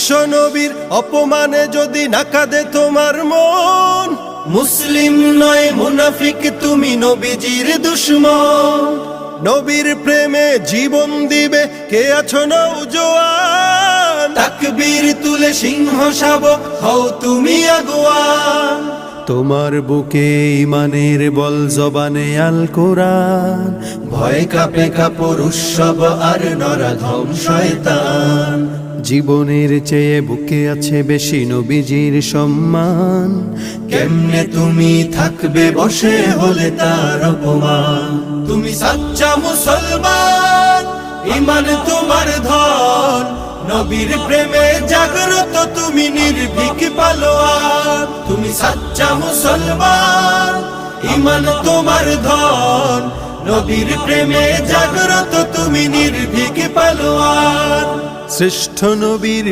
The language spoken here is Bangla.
বিশ্ব নবীর অপমানে যদি না কাঁদে তোমার মন, মুসলিম নয় মুনাফিক তুমি নবীজির দুশমন। নবীর প্রেমে জীবন দিবে কে আছো নওজোয়ান, তাকবীর তুলে সিংহ শাবক হও তুমি আগুয়ান। তোমার বুকে ইমানের বল জবানে আল কোরআন, ভয় কাঁপে কাপড় উৎসব আর নরাধম শয়তান। জীবনের চেয়ে বুকে আছে বেশি নবীজির সম্মান, কেমনে তুমি থাকবে বসে হলে তার অপমান। তুমি সাচ্চা মুসলমান, ইমান তোমার ধন, নবীর প্রেমে জাগ্রত তুমি নির্ভীক পালোয়ান। তুমি সাচ্চা মুসলমান, ইমান তোমার ধন, নবীর প্রেমে জাগ্রত তুমি নির্ভীক পালোয়ান। শ্রেষ্ঠ নবীর